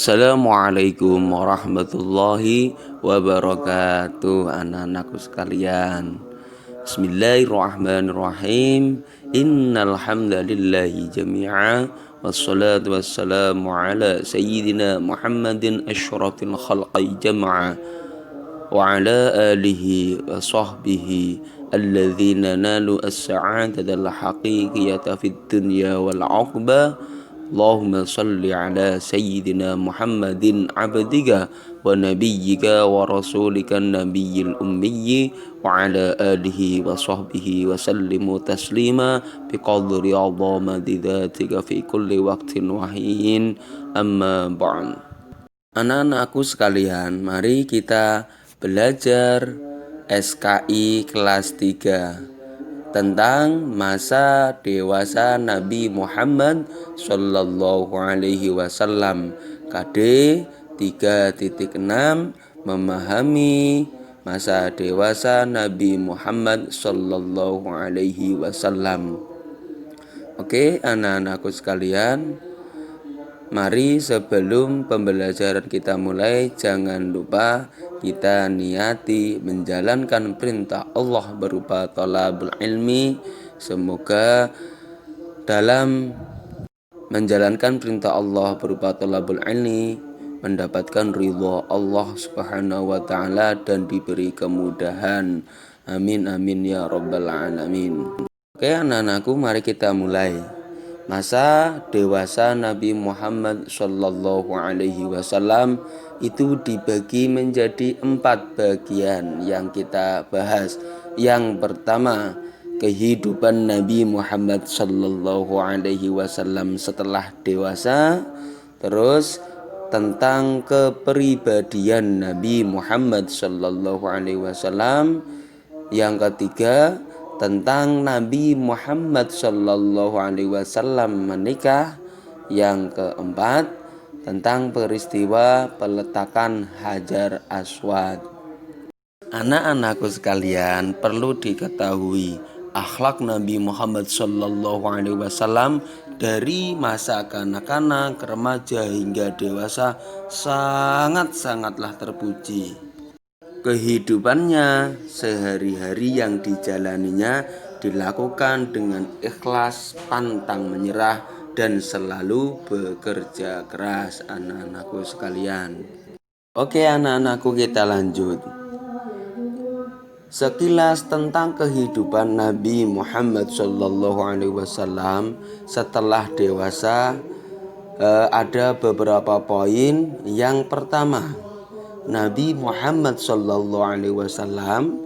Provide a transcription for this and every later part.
Assalamualaikum warahmatullahi wabarakatuh, anak-anakku sekalian. Bismillahirrahmanirrahim. Innal hamdalillahi jami'a wassalatu wassalamu ala sayyidina Muhammadin asyrafil khalqi jama'a wa ala alihi wa sahbihi alladzina nalu as-sa'adatal haqiqiyata fid dunya wal 'uqba. Allahumma salli ala sayyidina Muhammadin abdika wa nabiyyika wa rasulika nabiyyil ummiyyi wa ala alihi wa sahbihi wa sallimu taslima biqadri 'azamati dzatika fi kulli waqtin wa hin, amma ba'd. Anak-anakku sekalian, mari kita belajar SKI kelas 3 tentang masa dewasa Nabi Muhammad Sallallahu Alaihi Wasallam. KD 3.6 memahami masa dewasa Nabi Muhammad Sallallahu Alaihi Wasallam. Oke, anak-anakku sekalian, mari sebelum pembelajaran kita mulai, jangan lupa kita niati menjalankan perintah Allah berupa thalabul ilmi. Semoga dalam menjalankan perintah Allah berupa thalabul ilmi mendapatkan ridha Allah Subhanahu wa taala dan diberi kemudahan. Amin amin ya rabbal alamin. Oke anak-anakku, mari kita mulai. Masa dewasa Nabi Muhammad Sallallahu Alaihi Wasallam itu dibagi menjadi 4 bagian yang kita bahas. Yang pertama, kehidupan Nabi Muhammad Sallallahu Alaihi Wasallam setelah dewasa. Terus tentang kepribadian Nabi Muhammad Sallallahu Alaihi Wasallam. Yang ketiga, tentang Nabi Muhammad Sallallahu Alaihi Wasallam menikah. Yang keempat, tentang peristiwa peletakan Hajar Aswad. Anak-anakku sekalian, perlu diketahui akhlak Nabi Muhammad Sallallahu Alaihi Wasallam dari masa kanak-kanak, remaja hingga dewasa sangat-sangatlah terpuji. Kehidupannya sehari-hari yang dijalaninya dilakukan dengan ikhlas, pantang menyerah, dan selalu bekerja keras, anak-anakku sekalian. Oke anak-anakku, kita lanjut. Sekilas tentang kehidupan Nabi Muhammad Sallallahu Alaihi Wasallam setelah dewasa, ada beberapa poin. Yang pertama, Nabi Muhammad Sallallahu Alaihi Wasallam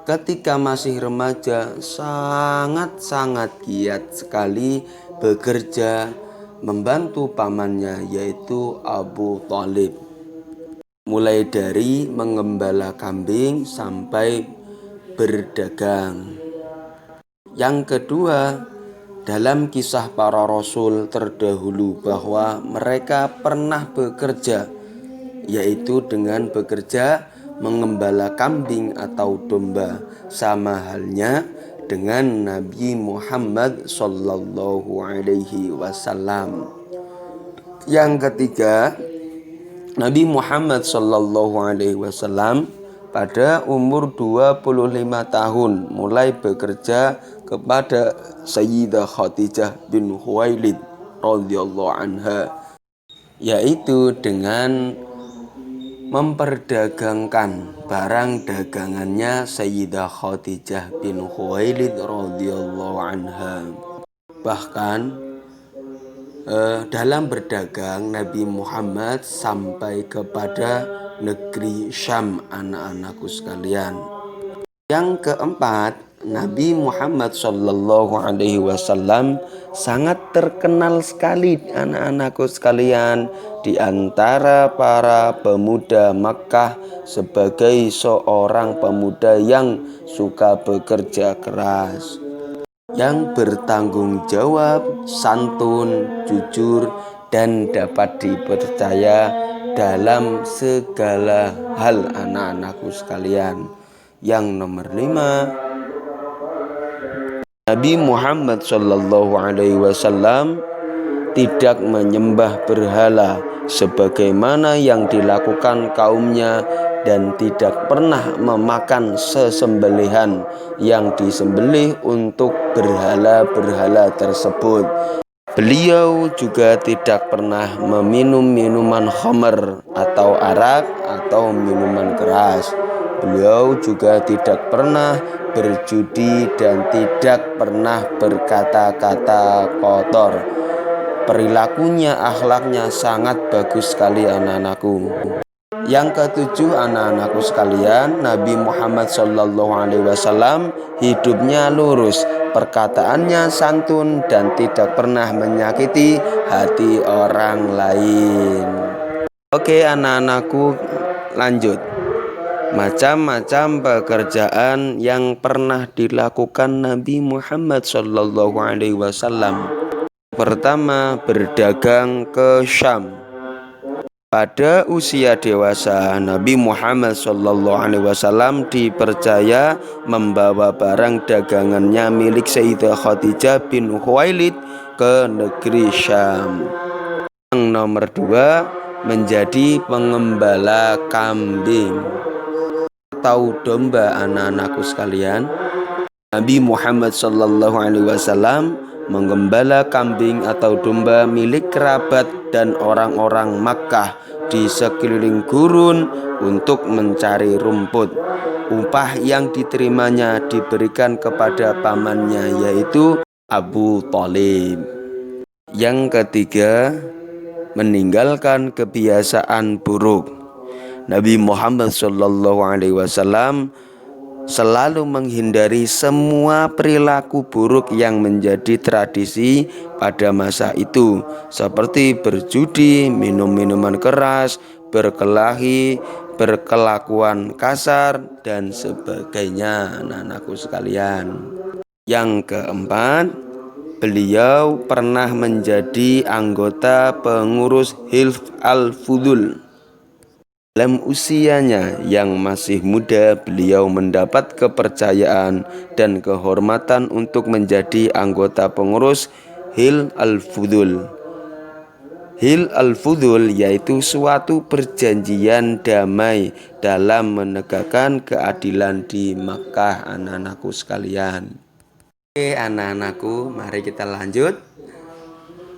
ketika masih remaja sangat-sangat giat sekali bekerja membantu pamannya, yaitu Abu Thalib. Mulai dari mengembala kambing sampai berdagang. Yang kedua, dalam kisah para rasul terdahulu bahwa mereka pernah bekerja, yaitu dengan bekerja mengembala kambing atau domba, sama halnya dengan Nabi Muhammad Sallallahu Alaihi Wasallam. Yang ketiga, Nabi Muhammad Sallallahu Alaihi Wasallam pada umur 25 tahun mulai bekerja kepada Sayyidah Khadijah bin Khuwailid radhiyallahu anha, yaitu dengan memperdagangkan barang dagangannya Sayyidah Khadijah bin Khuwailid radhiyallahu anha. Bahkan dalam berdagang Nabi Muhammad sampai kepada negeri Syam, anak-anakku sekalian. Yang keempat, Nabi Muhammad Sallallahu Alaihi Wasallam sangat terkenal sekali, anak-anakku sekalian, di antara para pemuda Makkah sebagai seorang pemuda yang suka bekerja keras, yang bertanggung jawab, santun, jujur, dan dapat dipercaya dalam segala hal, anak-anakku sekalian. Yang nomor 5, Nabi Muhammad Sallallahu Alaihi Wasallam tidak menyembah berhala sebagaimana yang dilakukan kaumnya, dan tidak pernah memakan sesembelihan yang disembelih untuk berhala-berhala tersebut. Beliau juga tidak pernah meminum minuman khamr atau arak atau minuman keras. Beliau juga tidak pernah berjudi dan tidak pernah berkata-kata kotor. Perilakunya, akhlaknya sangat bagus sekali anak-anakku. Yang ketujuh, anak-anakku sekalian, Nabi Muhammad SAW hidupnya lurus, perkataannya santun dan tidak pernah menyakiti hati orang lain. Oke anak-anakku, lanjut. Macam-macam pekerjaan yang pernah dilakukan Nabi Muhammad SAW. Pertama, berdagang ke Syam. Pada usia dewasa, Nabi Muhammad SAW dipercaya membawa barang dagangannya milik Sayyidah Khadijah bin Khuwailid ke negeri Syam. Yang nomor dua, menjadi pengembala kambing atau domba. Anak-anakku sekalian, Nabi Muhammad SAW menggembala kambing atau domba milik kerabat dan orang-orang Makkah di sekeliling gurun untuk mencari rumput. Upah yang diterimanya diberikan kepada pamannya, yaitu Abu Thalib. Yang ketiga, meninggalkan kebiasaan buruk. Nabi Muhammad SAW selalu menghindari semua perilaku buruk yang menjadi tradisi pada masa itu, seperti berjudi, minum minuman keras, berkelahi, berkelakuan kasar, dan sebagainya, anak-anakku sekalian. Yang keempat, beliau pernah menjadi anggota pengurus Hilf al-Fudul. Dalam usianya yang masih muda, beliau mendapat kepercayaan dan kehormatan untuk menjadi anggota pengurus Hilf al-Fudul. Hilf al-Fudul yaitu suatu perjanjian damai dalam menegakkan keadilan di Makkah, anak-anakku sekalian. Oke anak-anakku, mari kita lanjut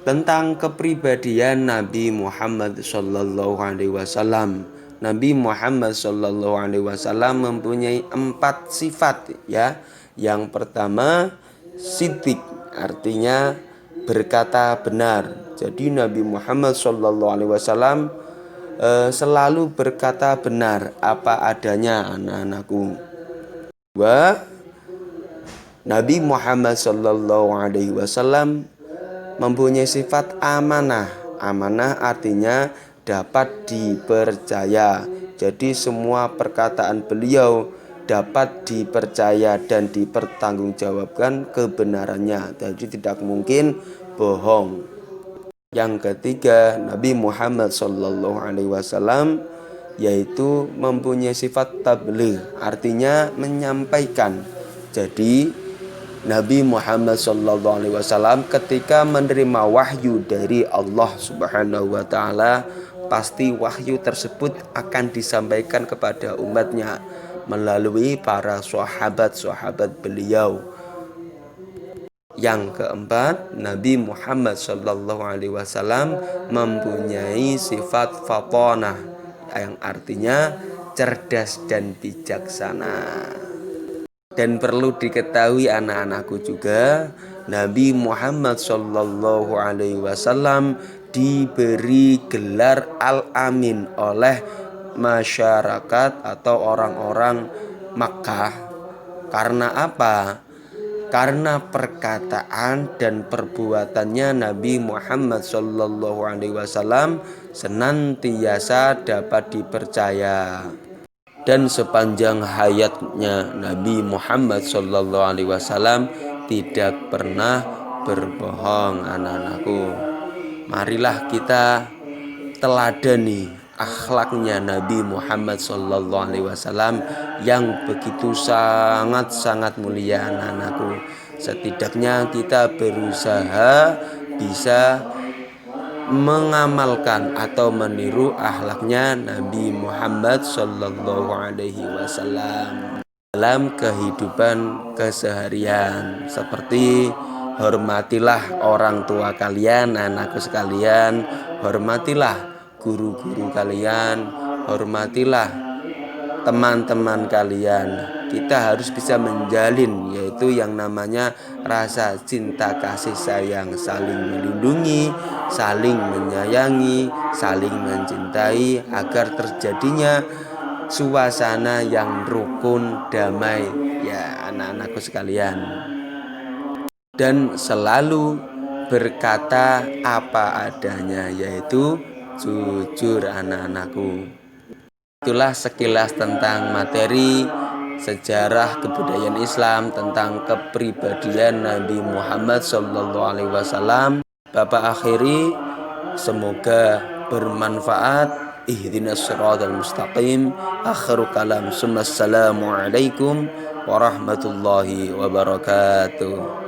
tentang kepribadian Nabi Muhammad SAW. Nabi Muhammad SAW mempunyai 4 sifat ya. Yang pertama, siddiq, artinya berkata benar. Jadi Nabi Muhammad SAW selalu berkata benar apa adanya, anak-anakku. Dua, Nabi Muhammad SAW mempunyai sifat amanah. Amanah artinya dapat dipercaya. Jadi semua perkataan beliau dapat dipercaya dan dipertanggungjawabkan kebenarannya. Jadi tidak mungkin bohong. Yang ketiga, Nabi Muhammad SAW yaitu mempunyai sifat tabligh, artinya menyampaikan. Jadi Nabi Muhammad SAW ketika menerima wahyu dari Allah Subhanahu wa Ta'ala, pasti wahyu tersebut akan disampaikan kepada umatnya melalui para sahabat-sahabat beliau. Yang keempat, Nabi Muhammad SAW mempunyai sifat fatonah, yang artinya cerdas dan bijaksana. Dan perlu diketahui anak-anakku juga, Nabi Muhammad SAW diberi gelar Al-Amin oleh masyarakat atau orang-orang Makkah. Karena apa? Karena perkataan dan perbuatannya Nabi Muhammad SAW senantiasa dapat dipercaya. Dan sepanjang hayatnya Nabi Muhammad SAW tidak pernah berbohong, anak-anakku. Marilah kita teladani akhlaknya Nabi Muhammad SAW yang begitu sangat-sangat mulia, anak-anakku. Setidaknya kita berusaha bisa mengamalkan atau meniru akhlaknya Nabi Muhammad Shallallahu Alaihi Wasallam dalam kehidupan keseharian, seperti hormatilah orang tua kalian, anakku sekalian, hormatilah guru-guru kalian, hormatilah teman-teman kalian. Kita harus bisa menjalin yaitu yang namanya rasa cinta kasih sayang, saling melindungi, saling menyayangi, saling mencintai agar terjadinya suasana yang rukun damai ya anak-anakku sekalian. Dan selalu berkata apa adanya, yaitu jujur anak-anakku. Itulah sekilas tentang materi sejarah kebudayaan Islam tentang kepribadian Nabi Muhammad SAW. Bapak akhiri, semoga bermanfaat. Ihdinas siratal mustaqim. Akhiru kalam. Assalamualaikum warahmatullahi wabarakatuh.